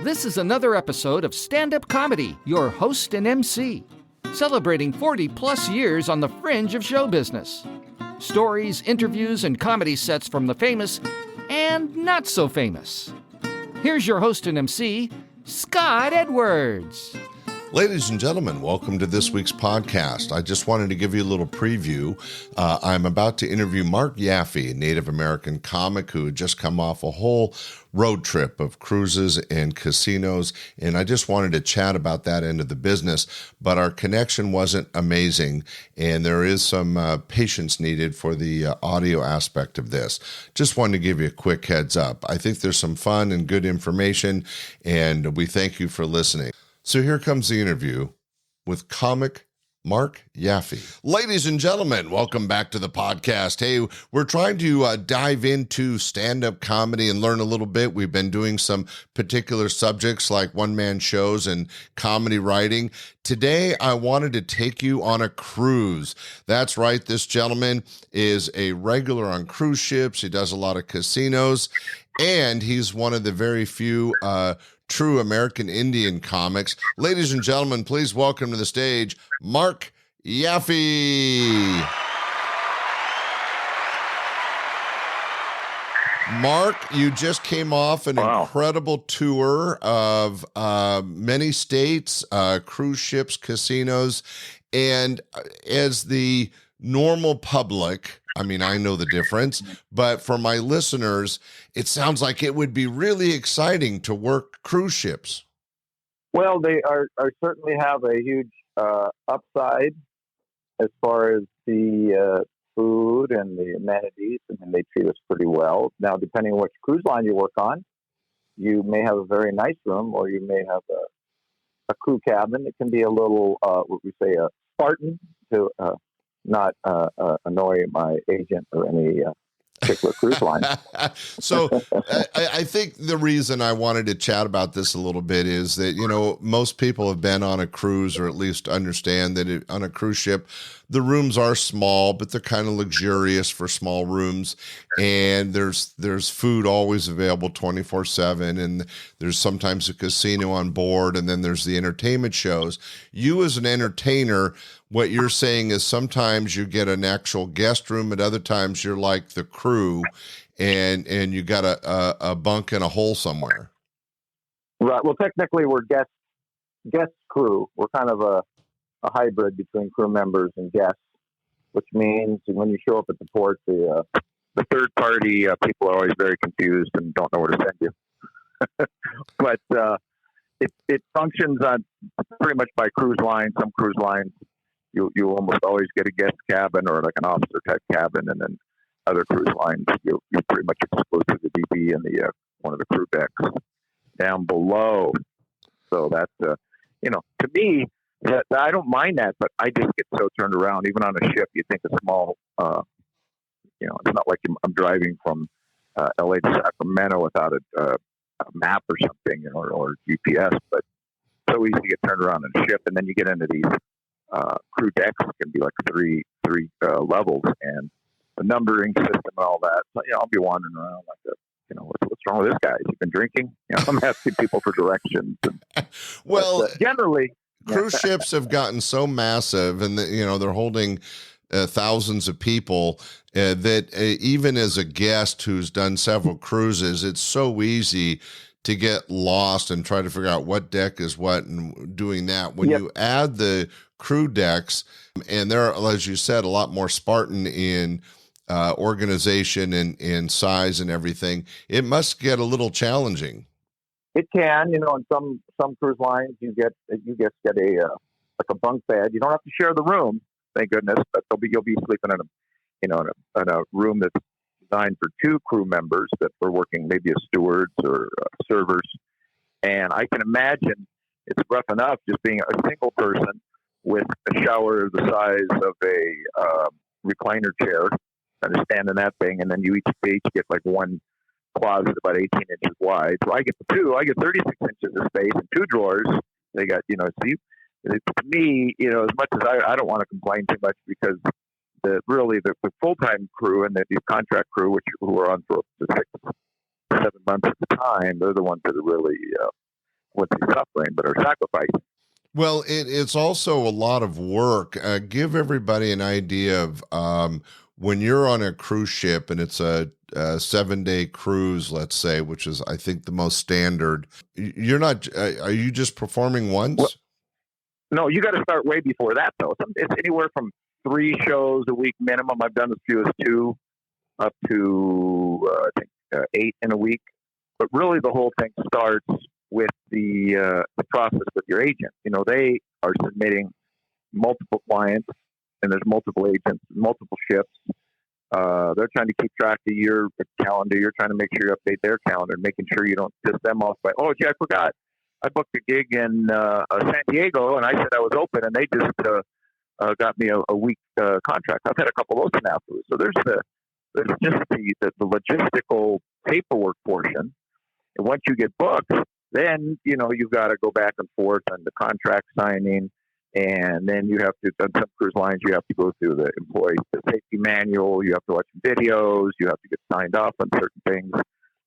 This is another episode of Standup Comedy, your host and MC, celebrating 40-plus years on the fringe of show business. Stories, interviews, and comedy sets from the famous and not so famous. Here's your host and MC, Scott Edwards. Ladies and gentlemen, welcome to this week's podcast. I just wanted to give you a little preview. I'm about to interview Marc Yaffee, a Native American comic who had just come off a whole road trip of cruises and casinos, and I just wanted to chat about that end of the business, but our connection wasn't amazing, and there is some patience needed for the audio aspect of this. Just wanted to give you a quick heads up. I think there's some fun and good information, and we thank you for listening. So here comes the interview with comic Marc Yaffee. Ladies and gentlemen, welcome back to the podcast. Hey, we're trying to dive into stand-up comedy and learn a little bit. We've been doing some particular subjects like one-man shows and comedy writing. Today, I wanted to take you on a cruise. That's right. This gentleman is a regular on cruise ships. He does a lot of casinos, and he's one of the very few true American Indian comics. Ladies and gentlemen, please welcome to the stage, Marc Yaffee. Marc, you just came off an incredible tour of many states, cruise ships, casinos, and as the normal public, I mean, I know the difference, but for my listeners, it sounds like it would be really exciting to work cruise ships. Well, they are certainly have a huge upside as far as the food and the amenities. I mean, they treat us pretty well. Now, depending on which cruise line you work on, you may have a very nice room, or you may have a crew cabin. It can be a little, what we say, a Spartan to not annoy my agent or any particular cruise line. So I think the reason I wanted to chat about this a little bit is that, you know, most people have been on a cruise, or at least understand that on a cruise ship, the rooms are small, but they're kind of luxurious for small rooms. And there's food always available 24/7. And there's sometimes a casino on board. And then there's the entertainment shows. You as an entertainer, what you're saying is sometimes you get an actual guest room, at other times you're like the crew and you got a bunk in a hole somewhere. Right. Well, technically we're guest crew. We're kind of a hybrid between crew members and guests, which means when you show up at the port, the third party people are always very confused and don't know where to send you. But it functions on pretty much by cruise line. Some cruise lines, you almost always get a guest cabin or like an officer type cabin, and then other cruise lines you're pretty much exposed to the DB and the one of the crew decks down below. So that's to me, that I don't mind that, but I just get so turned around. Even on a ship, you think a small, it's not like I'm driving from LA to Sacramento without a map or something, or GPS. But so easy to get turned around on a ship, and then you get into these crew decks. It can be like three levels, and the numbering system and all that. So, I'll be wandering around like what's wrong with this guy? Has he been drinking? I'm asking people for directions. Well, generally, cruise ships have gotten so massive, and they're holding thousands of people that even as a guest who's done several cruises, it's so easy to get lost and try to figure out what deck is what and doing that. When you add the crew decks, and they're, as you said, a lot more Spartan in organization and size and everything, it must get a little challenging. It can, on some cruise lines, you get a like a bunk bed. You don't have to share the room, thank goodness, but you'll be sleeping in a room that's designed for two crew members that are working, maybe as stewards or servers. And I can imagine it's rough enough just being a single person with a shower the size of a recliner chair, and to stand in that thing, and then you each get like one closet about 18 inches wide. So I get 36 inches of space and two drawers. They got, so to me, as much as I don't want to complain too much, because the full-time crew and the contract crew, who are on for 6-7 months at a time, they're the ones that are really what they're suffering, but are sacrificing. Well, it's also a lot of work. Give everybody an idea of when you're on a cruise ship and it's a 7-day cruise, let's say, which is, I think, the most standard. You're not, are you just performing once? Well, no, you got to start way before that, though. It's anywhere from 3 shows a week minimum. I've done as few as 2, up to I think 8 in a week. But really, the whole thing starts with the process with your agent. You know, they are submitting multiple clients, and there's multiple agents, multiple ships. They're trying to keep track of your calendar. You're trying to make sure you update their calendar, making sure you don't piss them off by, oh, gee, I forgot. I booked a gig in San Diego, and I said I was open, and they just got me a week contract. I've had a couple of those afterwards. So there's just the logistical paperwork portion. And once you get booked, then, you know, you've got to go back and forth on the contract signing. And then you have to, on some cruise lines, you have to go through the safety manual. You have to watch videos. You have to get signed off on certain things,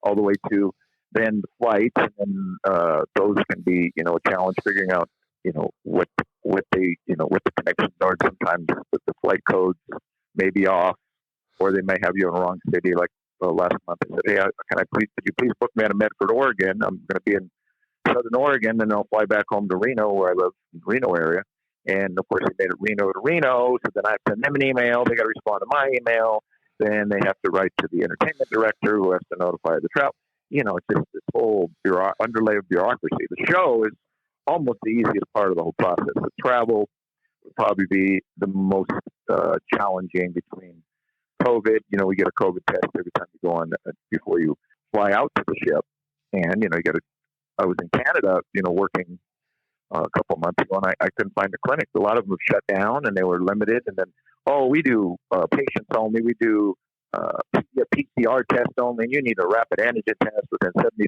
all the way to then the flights. And those can be, you know, a challenge figuring out, you know, what the connections are. Sometimes the flight codes may be off, or they may have you in the wrong city. Like last month, I said, hey, could you please book me out of Medford, Oregon? I'm going to be in Southern Oregon, and I'll fly back home to Reno, where I live in the Reno area. And of course, they made it Reno to Reno. So then I send them an email. They got to respond to my email. Then they have to write to the entertainment director, who has to notify the travel. You know, it's just this whole underlay of bureaucracy. The show is almost the easiest part of the whole process. The travel would probably be the most challenging between COVID. You know, we get a COVID test every time you go on before you fly out to the ship. And, you know, I was in Canada, you know, working a couple of months ago, and I couldn't find a clinic. A lot of them have shut down, and they were limited. And then, we do patients only. We do a PCR test only, and you need a rapid antigen test within 70.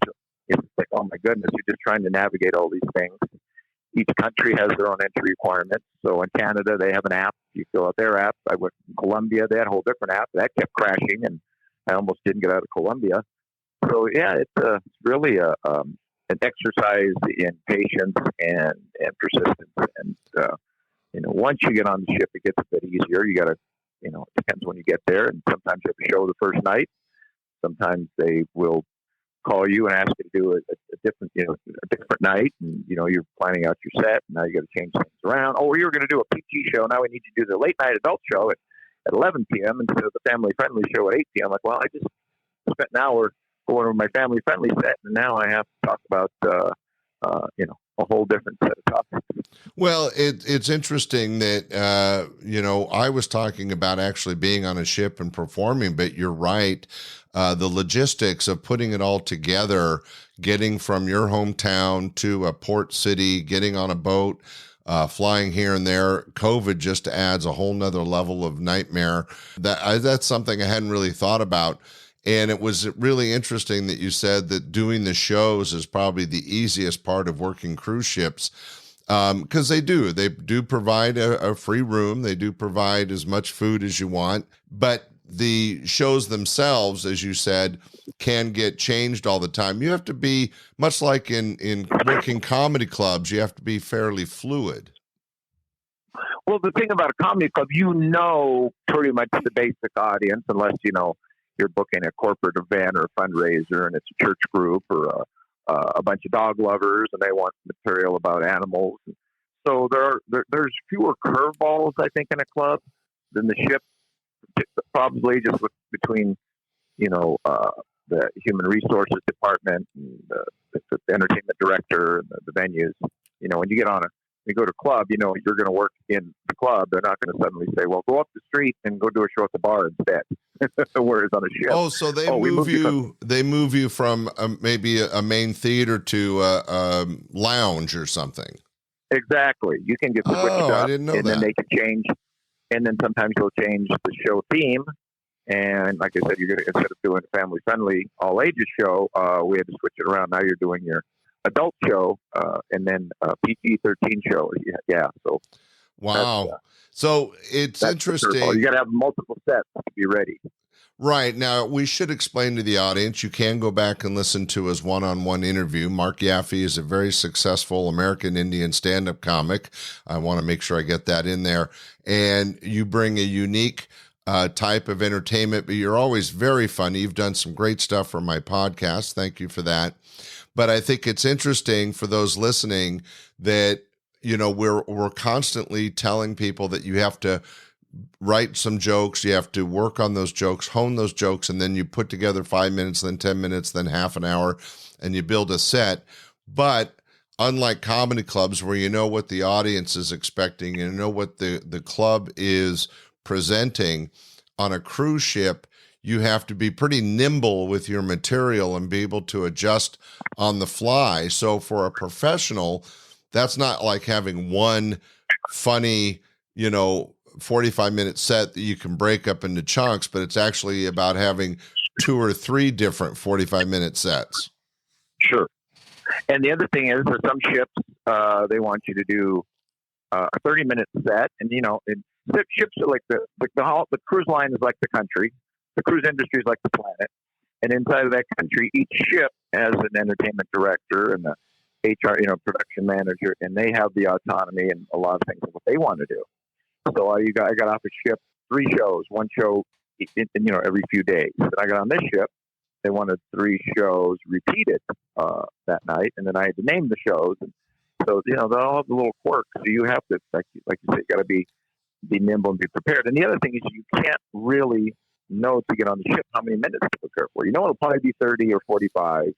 It's like, oh my goodness, you're just trying to navigate all these things. Each country has their own entry requirements. So in Canada, they have an app. You fill out their app. I went to Colombia. They had a whole different app. That kept crashing, and I almost didn't get out of Colombia. So, yeah, it's really an exercise in patience and persistence. And, you know, once you get on the ship, it gets a bit easier. You got to, you know, it depends when you get there. And sometimes you have a show the first night. Sometimes they will call you and ask you to do a different night. And, you know, you're planning out your set, and now you got to change things around. Oh, we were going to do a PG show. Now we need to do the late night adult show at 11 p.m. instead of the family friendly show at 8 p.m. Like, well, I just spent an hour going over my family friendly set, and now I have to talk about, you know, a whole different set of topics. Well, it's interesting that, you know, I was talking about actually being on a ship and performing, but you're right. The logistics of putting it all together, getting from your hometown to a port city, getting on a boat, flying here and there, COVID just adds a whole nother level of nightmare. That's something I hadn't really thought about. And it was really interesting that you said that doing the shows is probably the easiest part of working cruise ships, because they do provide a free room. They do provide as much food as you want, but the shows themselves, as you said, can get changed all the time. You have to be, much like in working comedy clubs, you have to be fairly fluid. Well, the thing about a comedy club, you know pretty much the basic audience, unless, you know, you're booking a corporate event or a fundraiser, and it's a church group or a bunch of dog lovers, and they want material about animals. So there's fewer curveballs, I think, in a club than the ship. Probably just between, you know, the human resources department and the entertainment director and the venues. You know, when you go to club, you know, you're going to work in the club. They're not going to suddenly say, well, go up the street and go do a show at the bar instead. Whereas on a ship. Oh, so they move you from maybe a main theater to a lounge or something. Exactly. You can get switched up. I didn't know that. Then they can change. And then sometimes you'll change the show theme. And like I said, you're going to, instead of doing a family friendly all ages show, we had to switch it around. Now you're doing your adult show, and then PG-13 show. Yeah. So. Wow. So it's interesting. You got to have multiple sets to be ready. Right. Now, we should explain to the audience, you can go back and listen to his one-on-one interview. Marc Yaffee is a very successful American Indian stand-up comic. I want to make sure I get that in there. And you bring a unique type of entertainment, but you're always very funny. You've done some great stuff for my podcast. Thank you for that. But I think it's interesting for those listening that, we're constantly telling people that you have to write some jokes, you have to work on those jokes, hone those jokes, and then you put together 5 minutes, then 10 minutes, then half an hour, and you build a set. But unlike comedy clubs where you know what the audience is expecting and you know what the club is presenting, on a cruise ship, you have to be pretty nimble with your material and be able to adjust on the fly. So for a professional, that's not like having one funny, 45-minute set that you can break up into chunks, but it's actually about having 2 or 3 different 45-minute sets. Sure. And the other thing is, for some ships, they want you to do a 30-minute set, and ships are like the cruise line is like the country, the cruise industry is like the planet, and inside of that country, each ship has an entertainment director and the HR, production manager, and they have the autonomy and a lot of things of what they want to do. So I got off a ship, 3 shows, 1 show, every few days. And I got on this ship, they wanted 3 shows repeated that night, and then I had to name the shows. And so they all have the little quirks. So you have to, like you say, you got to be nimble and be prepared. And the other thing is, you can't really know to get on the ship how many minutes to prepare for. It'll probably be 30 or 45,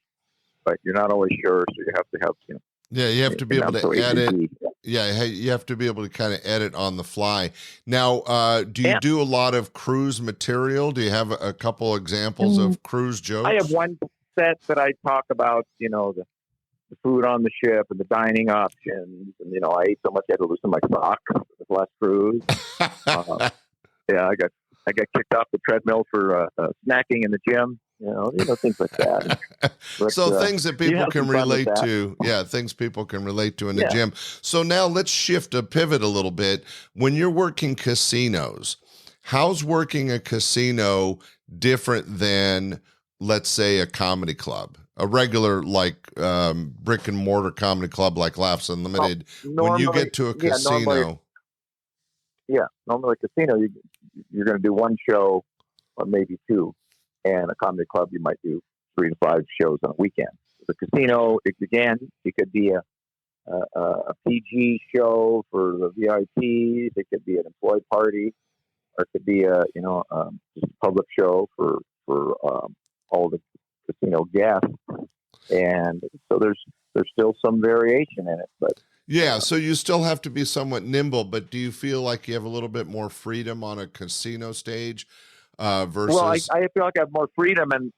but you're not always sure. So you have to have Yeah, you have to be able to edit. Yeah, you have to be able to kind of edit on the fly. Now, do you do a lot of cruise material? Do you have a couple examples of cruise jokes? I have one set that I talk about, the food on the ship and the dining options. And, I ate so much I had to loosen my socks this last cruise. I got kicked off the treadmill for snacking in the gym. Things like that. But, so things that people can relate to. Yeah, things people can relate to in the gym. So now let's pivot a little bit. When you're working casinos, how's working a casino different than, let's say, a comedy club? A regular, brick and mortar comedy club like Laughs Unlimited. When you get to a casino. Normally a casino, you're going to do 1 show or maybe 2. And a comedy club, you might do 3 to 5 shows on a weekend. The casino, it could be a PG show for the VIPs. It could be an employee party, or it could be a just a public show for all the casino guests. And so there's still some variation in it, but. Yeah, so you still have to be somewhat nimble, but do you feel like you have a little bit more freedom on a casino stage? Versus... Well, I feel like I have more freedom, and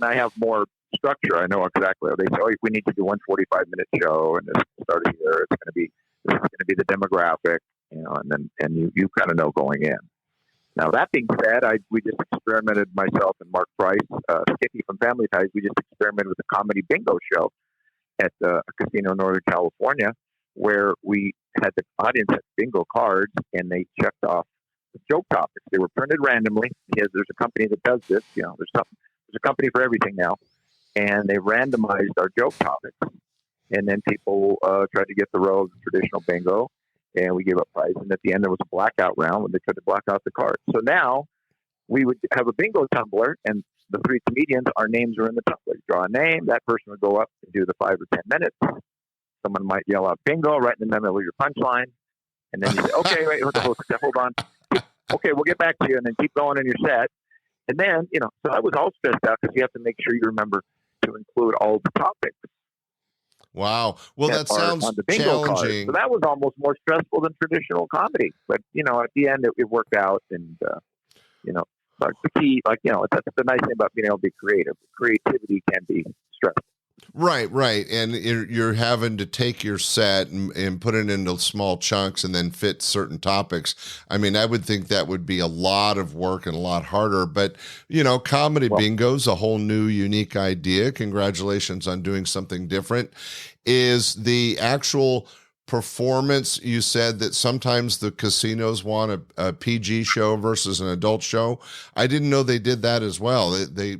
I have more structure. I know exactly. They say, we need to do 1 45-minute show, and this starting here, this is going to be the demographic, and you kind of know going in. Now, that being said, we just experimented, myself and Mark Price, Skippy from Family Ties, we just experimented with a comedy bingo show at a casino in Northern California, where we had the audience had bingo cards, and they checked off joke topics. They were printed randomly. There's a company that does this. There's a company for everything now, and they randomized our joke topics. And then people tried to get the row of the traditional bingo, and we gave up prizes. And at the end, there was a blackout round when they tried to black out the cards. So now we would have a bingo tumbler, and the 3 comedians, our names are in the tumbler. You draw a name, that person would go up and do the 5 or 10 minutes. Someone might yell out bingo right in the middle of your punchline, and then you say, "Okay, wait, hold on." Okay, we'll get back to you, and then keep going in your set. And then, so I was all stressed out because you have to make sure you remember to include all the topics. Wow. Well, that sounds challenging. So that was almost more stressful than traditional comedy. But, at the end, it worked out. And, but the key, that's the nice thing about being able to be creative. Creativity can be stressful. Right. And you're having to take your set and put it into small chunks and then fit certain topics. I mean, I would think that would be a lot of work and a lot harder, but comedy bingo's a whole new, unique idea. Congratulations on doing something different. Is the actual performance, you said that sometimes the casinos want a PG show versus an adult show. I didn't know they did that as well. They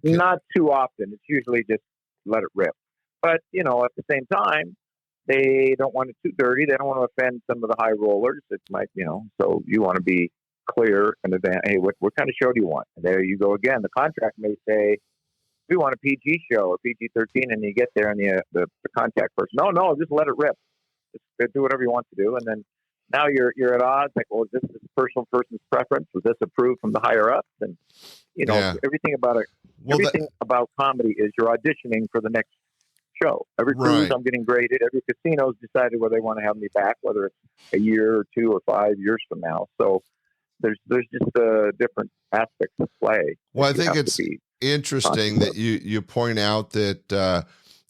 Not too often. It's usually just let it rip. But, you know, at the same time, they don't want it too dirty. They don't want to offend some of the high rollers. It might, you know, so you want to be clear in advance. Hey, what kind of show do you want? And there you go again. The contract may say, we want a PG show or PG-13, and you get there and the contact person, no, just let it rip. Just do whatever you want to do. And then now you're at odds. Like, well, is this personal person's preference? Was this approved from the higher ups? And, you know, everything about it. Well, everything about comedy is you're auditioning for the next show. Every cruise I'm getting graded. Every casino's decided whether they want to have me back, whether it's a year or 2 or 5 years from now. So there's just different aspects of play. Well, I think it's interesting that you point out that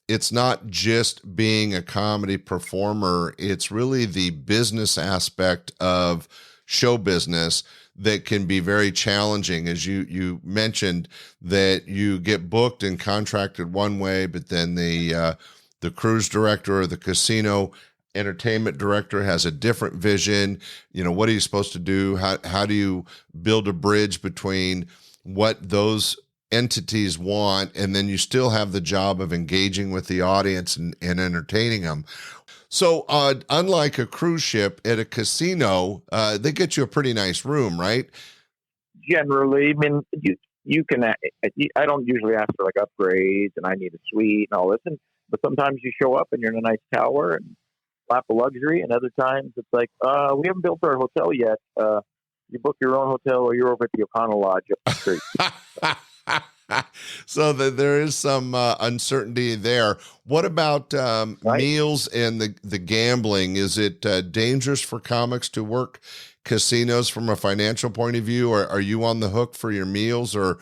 it's not just being a comedy performer. It's really the business aspect of show business that can be very challenging. As you mentioned, that you get booked and contracted one way, but then the cruise director or the casino entertainment director has a different vision. You know, what are you supposed to do? How do you build a bridge between what those entities want, and then you still have the job of engaging with the audience and entertaining them? So unlike a cruise ship, at a casino, they get you a pretty nice room, right? Generally, I mean, you can. I don't usually ask for like upgrades, and I need a suite and all this. But sometimes you show up and you're in a nice tower and lap of luxury, and other times it's like, we haven't built our hotel yet. You book your own hotel, or you're over at the O'Connell Lodge up the street. So there is some uncertainty there. What about meals and the gambling? Is it dangerous for comics to work casinos from a financial point of view, or are you on the hook for your meals? Or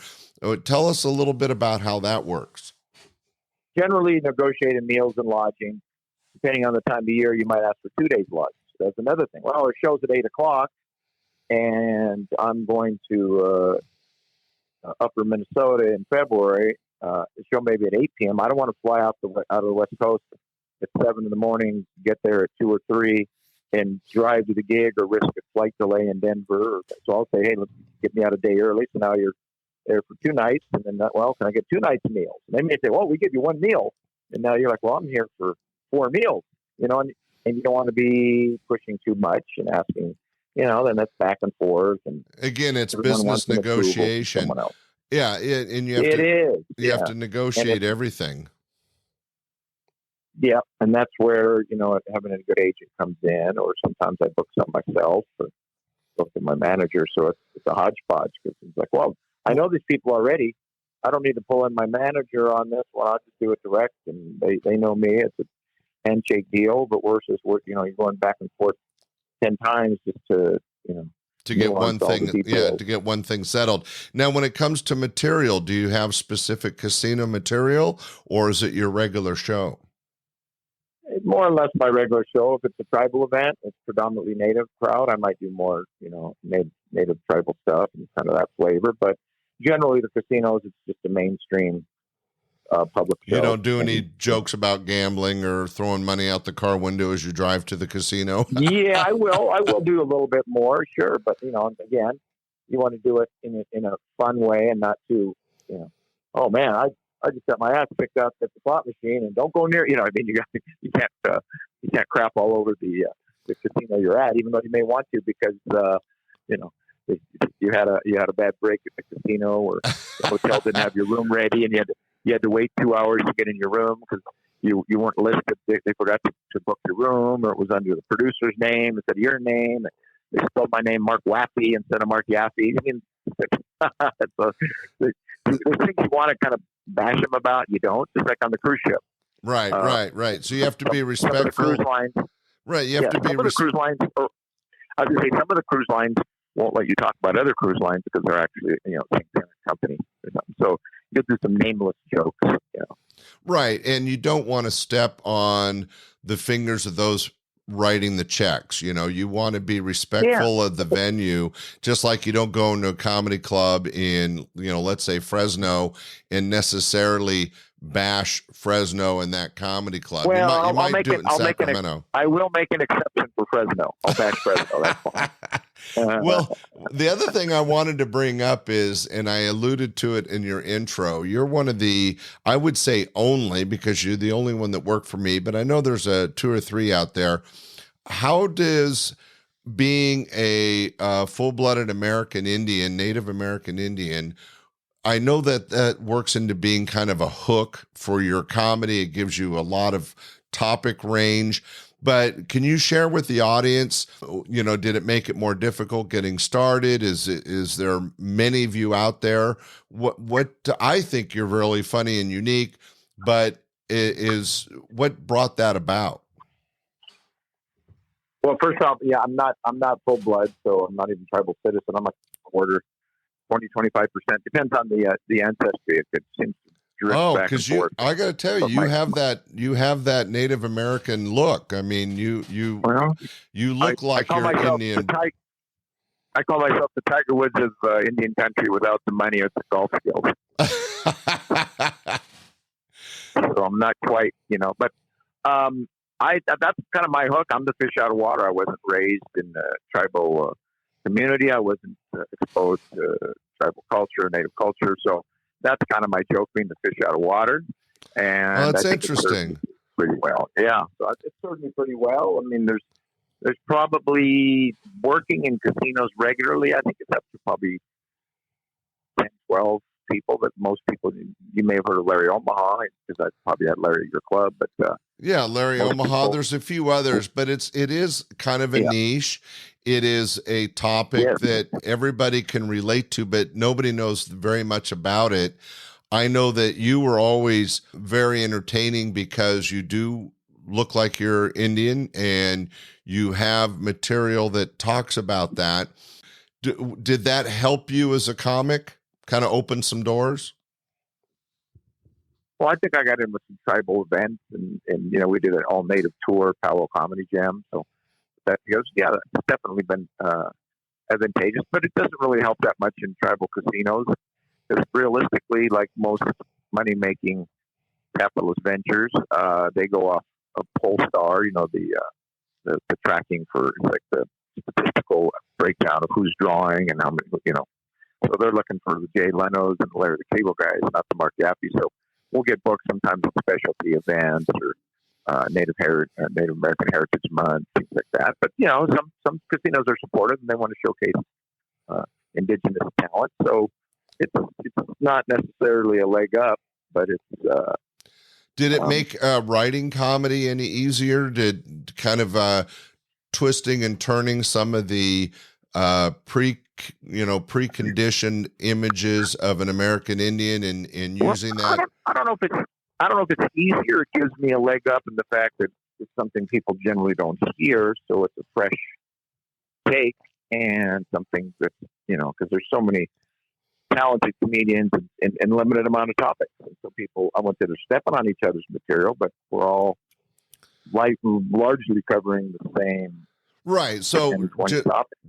tell us a little bit about how that works. Generally, negotiated meals and lodging. Depending on the time of year, you might ask for 2 days lodging. So that's another thing. Well, our show's at 8:00, and I'm going to Upper Minnesota in February. The show may be at 8 p.m. I don't want to fly out of the West Coast at 7 in the morning, get there at 2 or 3, and drive to the gig or risk a flight delay in Denver. So I'll say, hey, let's get me out a day early. So now you're there for 2 nights, and then, well, can I get 2 nights meals? And they may say, well, we give you 1 meal. And now you're like, well, I'm here for 4 meals, you know, and you don't want to be pushing too much and asking, you know, then that's back and forth. And again, it's business negotiation. Yeah, and you have to negotiate everything. Yeah, and that's where, you know, having a good agent comes in, or sometimes I book some myself or book to my manager. So it's a hodgepodge, because it's like, well, I know these people already. I don't need to pull in my manager on this. Well, I'll just do it direct, and they know me. It's a handshake deal, but worse is, you know, you're going back and forth 10 times just to, you know, to get one thing, to get one thing settled. Now, when it comes to material, do you have specific casino material, or is it your regular show? It's more or less my regular show. If it's a tribal event, it's predominantly native crowd. I might do more, you know, native tribal stuff and kind of that flavor. But generally, the casinos, it's just a mainstream public show. You don't do any jokes about gambling or throwing money out the car window as you drive to the casino? Yeah, I will. I will do a little bit more, sure. But, you know, again, you want to do it in a fun way and not too, you know, oh, man, I just got my ass picked up at the slot machine, and don't go near, you know, I mean, you can't crap all over the casino you're at, even though you may want to, because, you know, you had a bad break at the casino, or the hotel didn't have your room ready, and you had to wait 2 hours to get in your room because you weren't listed. They forgot to book your room, or it was under the producer's name instead of your name. They spelled my name Marc Yaffee instead of Marc Yaffee. I mean, so the things you want to kind of bash them about, you don't. Just like on the cruise ship. Right. So you have to be respectful. Some of the cruise lines, right. You have to be. Some of the cruise lines. I was going to say, some of the cruise lines won't let you talk about other cruise lines because they're actually, you know, same parent company or something. So you'll do some nameless jokes, you know. Right, and you don't want to step on the fingers of those writing the checks. You know, you want to be respectful of the venue, just like you don't go into a comedy club in, you know, let's say Fresno, and necessarily bash Fresno and that comedy club. Well, You might do it in Sacramento. I will make an exception for Fresno. I'll bash Fresno. That's fine. Well, the other thing I wanted to bring up is, and I alluded to it in your intro, you're one of the, I would say only, because you're the only one that worked for me, but I know there's two or three out there. How does being a full-blooded American Indian, Native American Indian, I know that that works into being kind of a hook for your comedy. It gives you a lot of topic range. But can you share with the audience, did it make it more difficult getting started? Is there many of you out there? What I think you're really funny and unique, but is what brought that about? Well, first off, yeah, I'm not full blood, so I'm not even tribal citizen. I'm a quarter, 20-25%. Depends on the ancestry. It seems to drift back and forth. I got to tell you, you have that Native American look. I mean, you look like you're Indian. I call myself the Tiger Woods of Indian country without the money or the golf skills. So I'm not quite, but that's kind of my hook. I'm the fish out of water. I wasn't raised in the tribal community. I wasn't exposed to tribal culture, native culture. So that's kind of my joke, being the fish out of water. And that's interesting. Pretty well. Yeah. So it served me pretty well. I mean, there's probably working in casinos regularly. I think it's up to probably 10, 12 people that most people, you may have heard of Larry Omaha, because I probably had Larry at your club, but yeah, Larry Omaha. There's a few others, but it is kind of a niche. It is a topic that everybody can relate to, but nobody knows very much about it. I know that you were always very entertaining because you do look like you're Indian and you have material that talks about that. Did that help you as a comic? Kind of open some doors? Well, I think I got in with some tribal events, and we did an all native tour, Powell Comedy Jam. So that goes, that's definitely been advantageous, but it doesn't really help that much in tribal casinos, because realistically, like most money making capitalist ventures, they go off a Polestar, the tracking for like the statistical breakdown of who's drawing and how many, So they're looking for the Jay Leno's and the Larry the Cable Guys, not the Marc Yaffee. So we'll get booked sometimes at specialty events or Native American Heritage Month, things like that. But some casinos are supportive and they want to showcase indigenous talent. So it's not necessarily a leg up, but it's. Did it make writing comedy any easier? Did kind of twisting and turning some of the preconditioned images of an American Indian and using that? I don't know if it's easier. It gives me a leg up in the fact that it's something people generally don't hear, so it's a fresh take and something that because there's so many talented comedians and limited amount of topics, and so people, I want to, they're stepping on each other's material, but we're all largely covering the same. Right. So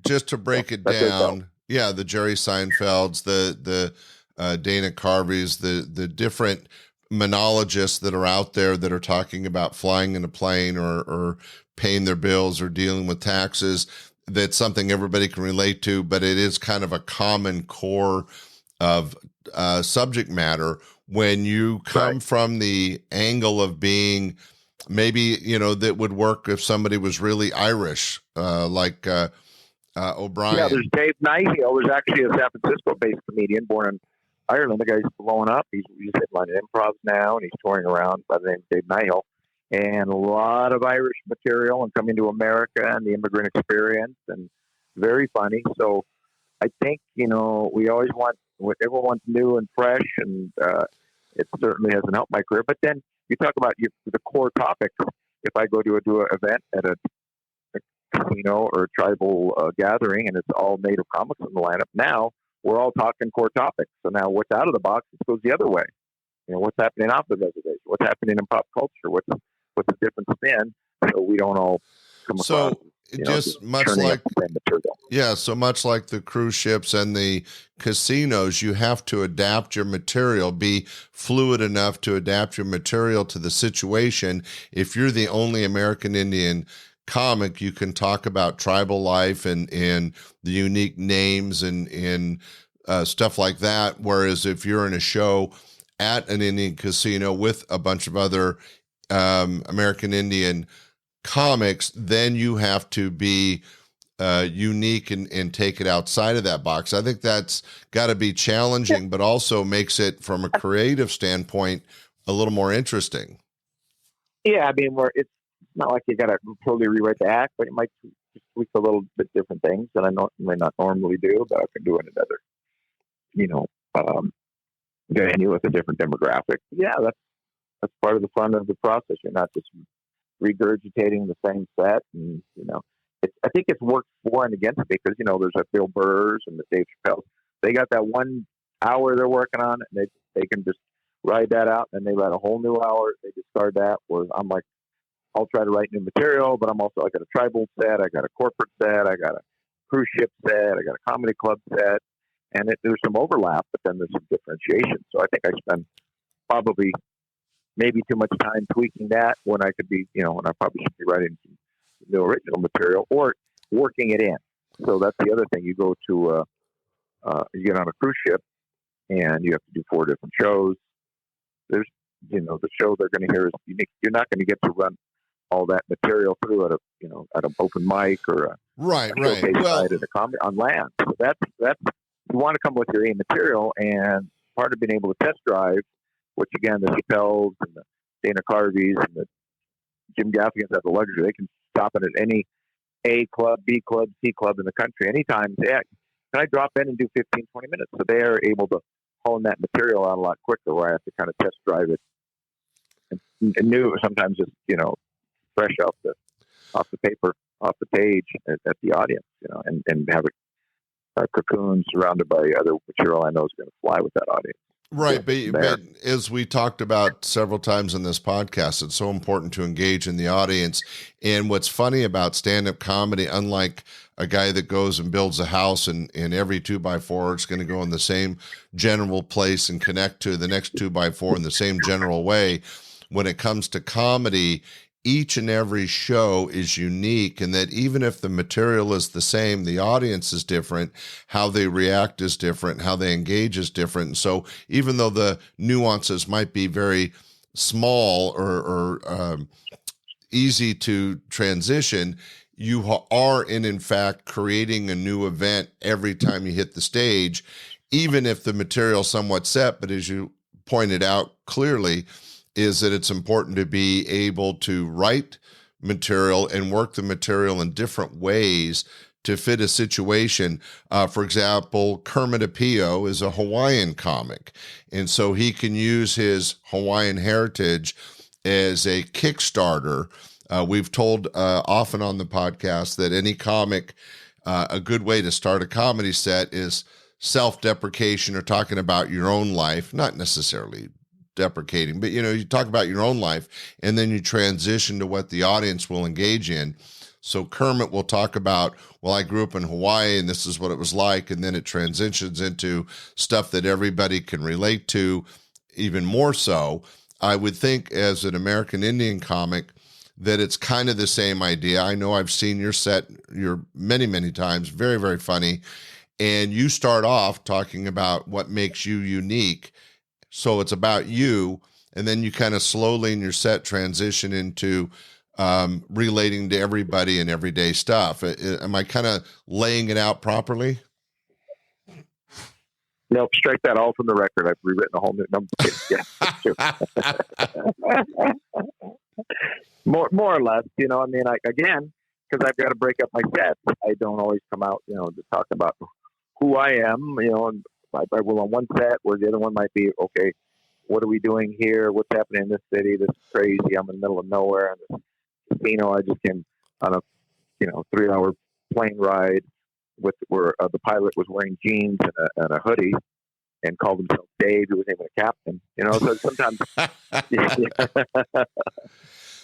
just to break it down, the Jerry Seinfelds, the Dana Carveys, the different monologists that are out there that are talking about flying in a plane or paying their bills or dealing with taxes. That's something everybody can relate to, but it is kind of a common core of subject matter. When you come from the angle of being maybe, that would work if somebody was really Irish, like O'Brien. Yeah, there's Dave Nighhill. There's actually a San Francisco-based comedian born in Ireland. The guy's blowing up. He's headlining improv now, and he's touring around by the name of Dave Nighhill. And a lot of Irish material and coming to America and the immigrant experience, and very funny. So I think, we always want what everyone's new and fresh, and it certainly hasn't helped my career. But then you talk about the core topics. If I go to an event at a casino or a tribal gathering and it's all native comics in the lineup, now we're all talking core topics. So now what's out of the box, it goes the other way. What's happening off the reservation? What's happening in pop culture? What's a different spin? So we don't all come So across. just much churning like, up the same material. yeah, so much like the cruise ships and the casinos, you have to adapt your material, be fluid enough to adapt your material to the situation. If you're the only American Indian comic, you can talk about tribal life and the unique names and stuff like that. Whereas if you're in a show at an Indian casino with a bunch of other American Indian comics, then you have to be unique and take it outside of that box. I think that's got to be challenging, but also makes it, from a creative standpoint, a little more interesting. Yeah, I mean, it's not like you got to totally rewrite the act, but you might tweak a little bit different things that I may not normally do, but I can do in another, venue with a different demographic. Yeah, that's part of the fun of the process. You're not just regurgitating the same set, and I think it's worked for and against me because there's a Bill Burrs and the Dave Chappelle. They got that 1 hour they're working on, and they can just ride that out, and they write a whole new hour. They discard that. Whereas I'm like, I'll try to write new material, but I'm also, I got a tribal set, I got a corporate set, I got a cruise ship set, I got a comedy club set, and there's some overlap, but then there's some differentiation. So I think I spend probably maybe too much time tweaking that when I could be, when I probably should be writing some new original material or working it in. So that's the other thing. You go to, you get on a cruise ship and you have to do 4 different shows. There's, the show they're going to hear is unique. You're not going to get to run all that material through at an open mic or a showcase night at a comedy on land. So that's you want to come with your A material, and part of being able to test drive, which again, the Chappelles and the Dana Carveys and the Jim Gaffigan's have the luxury. They can stop it at any A club, B club, C club in the country anytime. Yeah, can I drop in and do 15, 20 minutes? So they are able to hone that material out a lot quicker, where I have to kind of test drive it and new, sometimes just, fresh off the paper, off the page at the audience, and have a cocoon surrounded by other material I know is going to fly with that audience. Right, but as we talked about several times in this podcast, it's so important to engage in the audience. And what's funny about stand-up comedy, unlike a guy that goes and builds a house and every 2x4 is going to go in the same general place and connect to the next 2x4 in the same general way, when it comes to comedy, each and every show is unique, and that even if the material is the same, the audience is different, how they react is different, how they engage is different. And so even though the nuances might be very small or easy to transition, you are in fact creating a new event every time you hit the stage, even if the material is somewhat set. But as you pointed out clearly, is that it's important to be able to write material and work the material in different ways to fit a situation. For example, Kermit Apio is a Hawaiian comic, and so he can use his Hawaiian heritage as a Kickstarter. We've told often on the podcast that any comic, a good way to start a comedy set is self-deprecation, or talking about your own life, not necessarily deprecating, but you talk about your own life, and then you transition to what the audience will engage in. So Kermit will talk about, well, I grew up in Hawaii and this is what it was like, and then it transitions into stuff that everybody can relate to even more so. I would think as an American Indian comic that it's kind of the same idea. I know I've seen your set many, many times, very, very funny, and you start off talking about what makes you unique. So it's about you, and then you kind of slowly in your set transition into relating to everybody and everyday stuff. Am I kind of laying it out properly? Nope, strike that all from the record. I've rewritten a whole new number. Yeah, more or less. Again, because I've got to break up my sets. I don't always come out, to talk about who I am, and I will on one set where the other one might be, okay, what are we doing here? What's happening in this city? This is crazy. I'm in the middle of nowhere. And this casino, I just came on a 3-hour plane ride where the pilot was wearing jeans and a hoodie and called himself Dave. He was even a captain. So sometimes.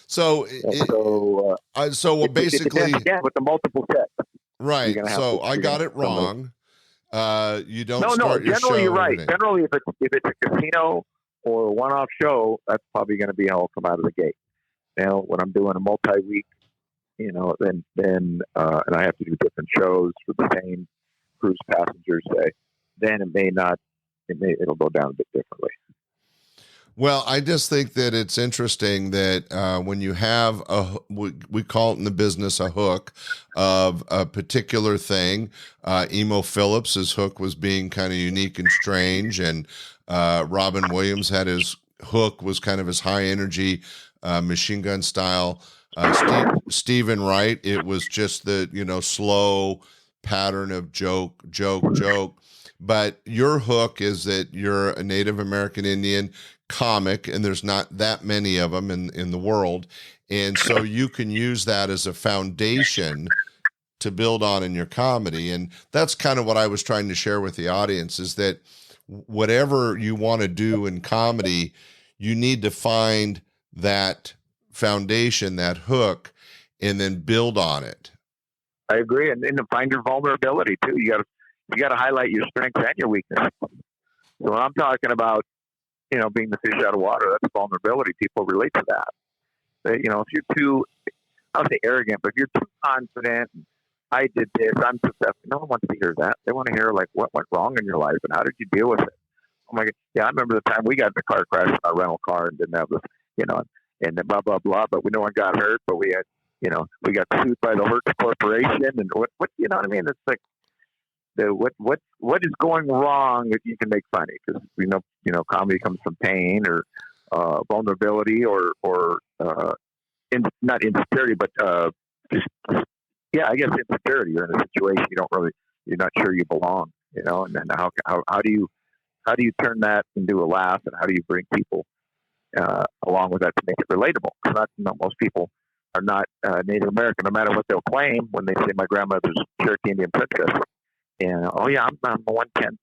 So, so basically, again with the multiple sets, right. So I got it wrong. You don't no. start your Generally, show. you're right. Generally, if it's a casino or a one-off show, that's probably going to be how I'll come out of the gate. Now, when I'm doing a multi-week, then and I have to do different shows for the same cruise passengers, say, then it'll go down a bit differently. Well, I just think that it's interesting that when you have we call it in the business a hook of a particular thing. Emo Phillips's hook was being kind of unique and strange, and Robin Williams had his hook was kind of his high energy machine gun style. Stephen Wright, it was just the slow pattern of joke. But your hook is that you're a Native American Indian comic, and there's not that many of them in the world. And so you can use that as a foundation to build on in your comedy. And that's kind of what I was trying to share with the audience, is that whatever you want to do in comedy, you need to find that foundation, that hook, and then build on it. I agree. And to find your vulnerability too. You got to highlight your strengths and your weakness. So when I'm talking about, being the fish out of water, that's vulnerability. People relate to that. If you're too, I don't say arrogant, but if you're too confident, I did this, I'm successful. No one wants to hear that. They want to hear like what went wrong in your life and how did you deal with it. Oh my God. Yeah. I remember the time we got in a car crash in our rental car and didn't have this, and then blah, blah, blah, but no one got hurt, but we had, we got sued by the Hertz Corporation and what, you know what I mean? It's like, what is going wrong that you can make funny, because comedy comes from pain or vulnerability or not insecurity, but I guess insecurity. You're in a situation you're not sure you belong, and then how do you turn that into a laugh, and how do you bring people along with that to make it relatable? Because most people are not Native American, no matter what they'll claim when they say my grandmother's Cherokee Indian princess. And I'm 1/10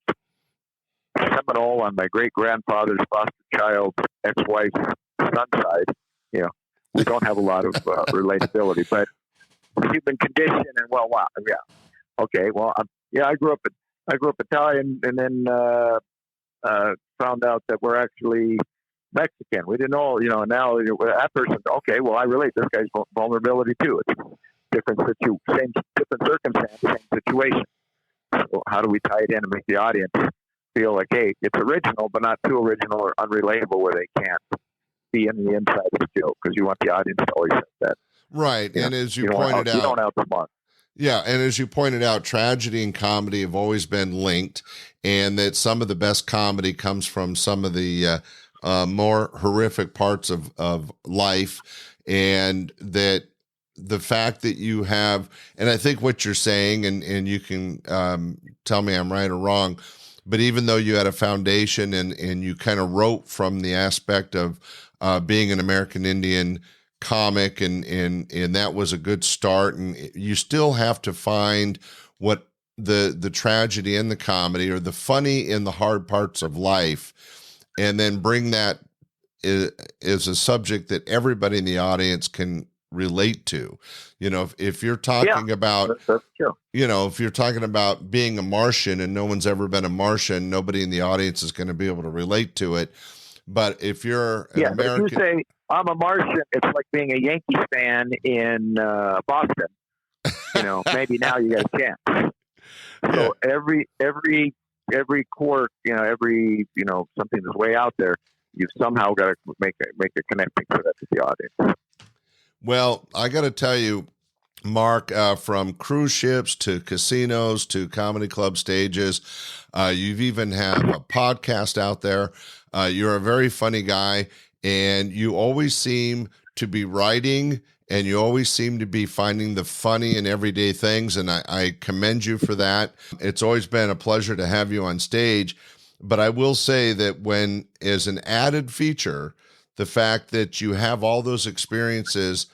Seminole on my great grandfather's foster child's ex-wife's son's side. We don't have a lot of relatability, but human condition and wow, yeah, okay. Well, I grew up Italian, and then found out that we're actually Mexican. We didn't know, now that person. Okay, well, I relate. This guy's vulnerability too. It's different circumstance, same situation. So how do we tie it in and make the audience feel like, hey, it's original, but not too original or unrelatable where they can't be in the inside of the joke, because you want the audience to always have that. Right. And as you pointed out, you don't outsmart. Yeah. And as you pointed out, tragedy and comedy have always been linked, and that some of the best comedy comes from some of the more horrific parts of life, and that the fact that you have, and I think what you're saying, and you can tell me I'm right or wrong, but even though you had a foundation and you kind of wrote from the aspect of being an American Indian comic, and that was a good start, and you still have to find what the tragedy in the comedy, or the funny in the hard parts of life, and then bring that is a subject that everybody in the audience can relate to. If you're talking about, that's true. If you're talking about being a Martian and no one's ever been a Martian, nobody in the audience is going to be able to relate to it. But if you're an American, but if you say I'm a Martian, it's like being a Yankees fan in Boston. Maybe now you got a chance. So every quirk, every something that's way out there, you've somehow got to make a connection to that to the audience. Well, I got to tell you, Mark, from cruise ships to casinos to comedy club stages, you've even have a podcast out there. You're a very funny guy, and you always seem to be writing, and you always seem to be finding the funny in everyday things, and I commend you for that. It's always been a pleasure to have you on stage, but I will say that when, as an added feature, the fact that you have all those experiences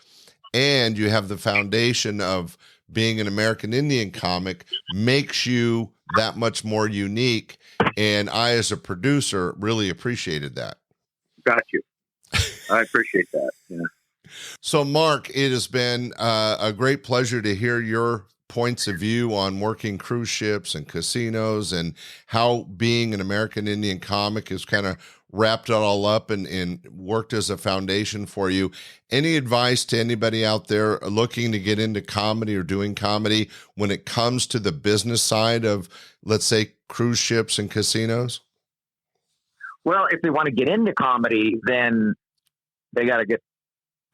and you have the foundation of being an American Indian comic makes you that much more unique. And I, as a producer, really appreciated that. Got you. I appreciate that. Yeah. So, Mark, it has been a great pleasure to hear your points of view on working cruise ships and casinos and how being an American Indian comic has kind of wrapped it all up and worked as a foundation for you. Any advice to anybody out there looking to get into comedy or doing comedy when it comes to the business side of, let's say, cruise ships and casinos? Well, if they want to get into comedy, then they got to get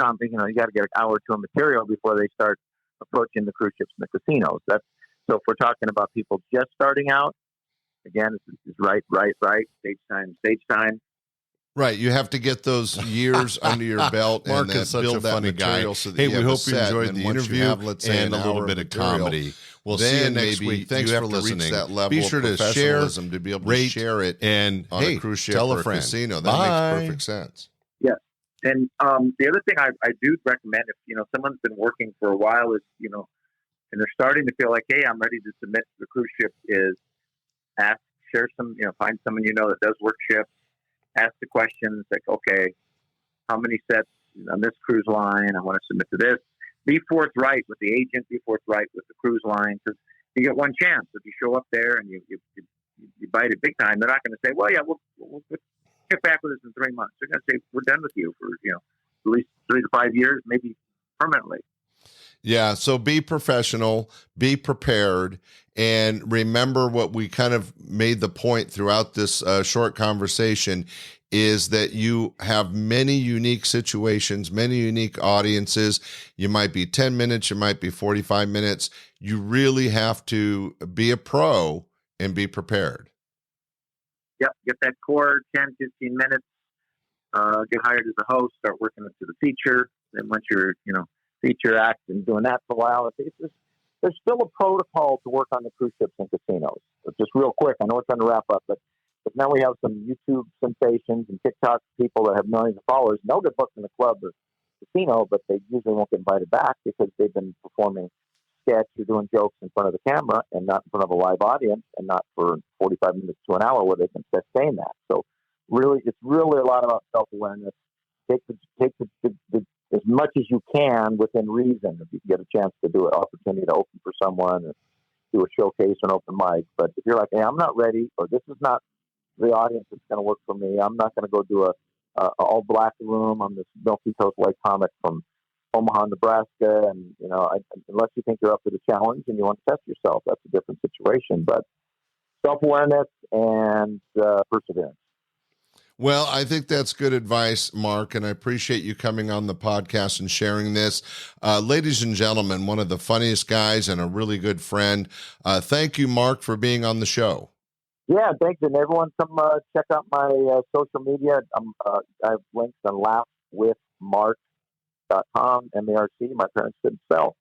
something, you got to get an hour or two of material before they start approaching the cruise ships and the casinos. So if we're talking about people just starting out, again, it's right, stage time. Right, you have to get those years under your belt. Mark and is such build a that funny material guy. So that Hey, you we have hope a you set, enjoyed and the once interview you have, let's say, and an a little hour bit of material, comedy. We'll Then see you next maybe week. Thanks you have for to reach listening. that level Be of sure to share, professionalism to be able to rate, share it and on a cruise ship tell or a friend. casino. That Bye. makes perfect sense. Yeah. And the other thing I do recommend, if someone's been working for a while, is and they're starting to feel like, hey, I'm ready to submit to the cruise ship, is share some, find someone that does work ships, ask the questions like, okay, how many sets on this cruise line? I want to submit to this. Be forthright with the agent, be forthright with the cruise line, because you get one chance. If you show up there and you bite it big time, they're not going to say, well, yeah, we'll get back with us in 3 months. They're going to say, we're done with you for, at least 3 to 5 years, maybe permanently. Yeah, so be professional, be prepared, and remember what we kind of made the point throughout this short conversation is that you have many unique situations, many unique audiences. You might be 10 minutes, you might be 45 minutes. You really have to be a pro and be prepared. Yep, get that core 10, 15 minutes, get hired as a host, start working up to the feature. Then once you're, feature act and doing that for a while, there's still a protocol to work on the cruise ships and casinos. But just real quick, I know it's trying to wrap up, but now we have some YouTube sensations and TikTok people that have millions of followers. They'll get booked in the club or casino, but they usually won't get invited back because they've been performing sketch or doing jokes in front of the camera and not in front of a live audience, and not for 45 minutes to an hour where they can sustain that. So really, it's really a lot about self-awareness. Take the as much as you can within reason. If you get a chance to do an opportunity to open for someone or do a showcase or an open mic. But if you're like, hey, I'm not ready, or this is not the audience that's going to work for me, I'm not going to go do a all black room. I'm this milky toast white comic from Omaha, Nebraska, and unless you think you're up to the challenge and you want to test yourself, that's a different situation. But self-awareness and perseverance. Well, I think that's good advice, Mark, and I appreciate you coming on the podcast and sharing this. Ladies and gentlemen, one of the funniest guys and a really good friend. Thank you, Mark, for being on the show. Yeah, thanks. And everyone, come check out my social media. I have links on laughwithmarc.com, M-A-R-C. My parents couldn't spell.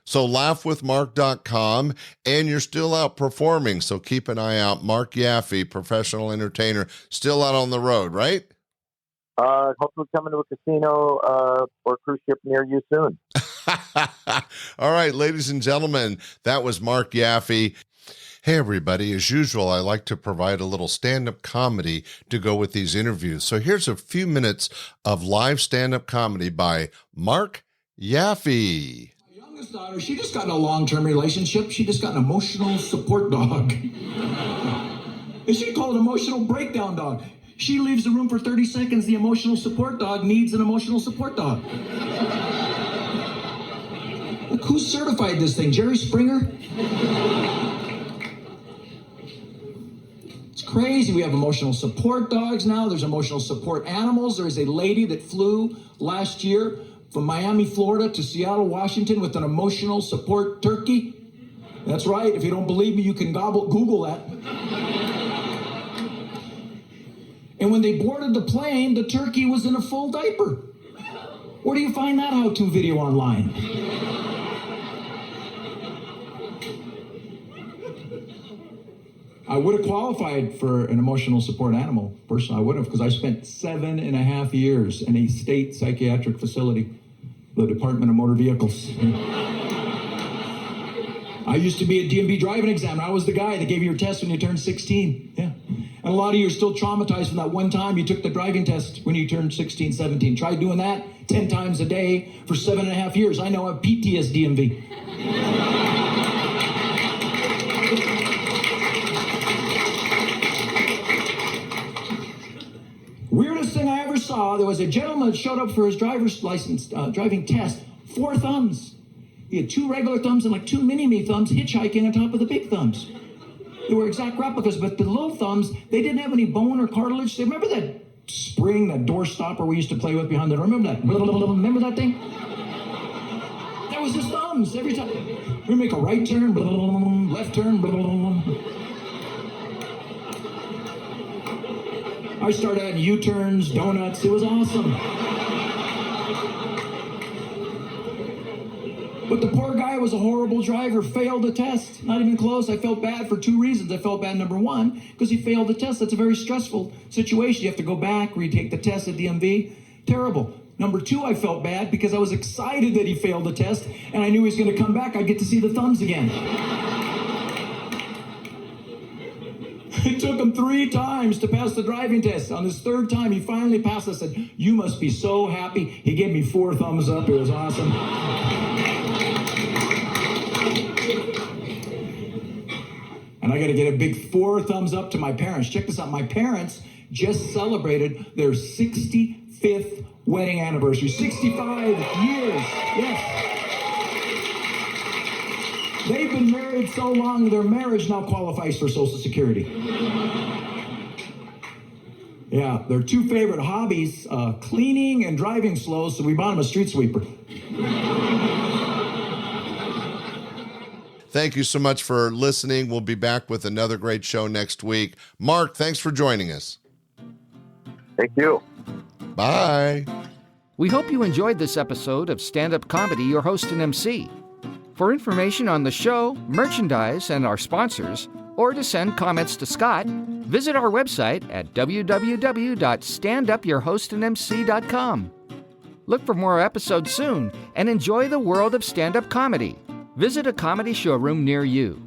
So laughwithmarc.com, and you're still out performing, so keep an eye out. Marc Yaffee, professional entertainer, still out on the road, right? Hopefully coming to a casino or cruise ship near you soon. All right, ladies and gentlemen, that was Marc Yaffee. Hey, everybody. As usual, I like to provide a little stand-up comedy to go with these interviews. So here's a few minutes of live stand-up comedy by Marc Yaffee. Daughter, she just got in a long-term relationship. She just got an emotional support dog. And she called it emotional breakdown dog. She leaves the room for 30 seconds. The emotional support dog needs an emotional support dog. Look, who certified this thing? Jerry Springer? It's crazy. We have emotional support dogs now. There's emotional support animals. There is a lady that flew last year from Miami, Florida to Seattle, Washington with an emotional support turkey. That's right. If you don't believe me, you can Google that. And when they boarded the plane, the turkey was in a full diaper. Where do you find that how-to video online? I would have qualified for an emotional support animal. Personally, I would have, because I spent 7.5 years in a state psychiatric facility, the Department of Motor Vehicles. I used to be a DMV driving examiner. I was the guy that gave you your test when you turned 16. Yeah. And a lot of you are still traumatized from that one time you took the driving test when you turned 16, 17. Try doing that 10 times a day for 7.5 years. I know I have PTSD and V. Weirdest thing I ever saw, there was a gentleman that showed up for his driver's license driving test, 4 thumbs. He had 2 regular thumbs and like 2 mini-me thumbs hitchhiking on top of the big thumbs. They were exact replicas, but the little thumbs, they didn't have any bone or cartilage. They remember that spring, that door stopper we used to play with behind the door? Remember that? Remember that thing? That was his thumbs every time. We make a right turn, left turn. I started adding U-turns, donuts. It was awesome. But the poor guy was a horrible driver, failed the test. Not even close. I felt bad for 2 reasons. I felt bad, number one, because he failed the test. That's a very stressful situation. You have to go back, retake the test at DMV. Terrible. Number 2, I felt bad because I was excited that he failed the test, and I knew he was going to come back. I'd get to see the thumbs again. It took him 3 times to pass the driving test. On his 3rd time, he finally passed. I said, "You must be so happy." He gave me 4 thumbs up. It was awesome. And I got to get a big 4 thumbs up to my parents. Check this out. My parents just celebrated their 65th wedding anniversary. 65 years. Yes. They've been married so long, their marriage now qualifies for Social Security. Yeah, their 2 favorite hobbies, cleaning and driving slow, so we bought them a street sweeper. Thank you so much for listening. We'll be back with another great show next week. Marc, thanks for joining us. Thank you. Bye. We hope you enjoyed this episode of Stand-Up Comedy, your host and MC. For information on the show, merchandise, and our sponsors, or to send comments to Scott, visit our website at www.standupyourhostandmc.com. Look for more episodes soon and enjoy the world of stand-up comedy. Visit a comedy showroom near you.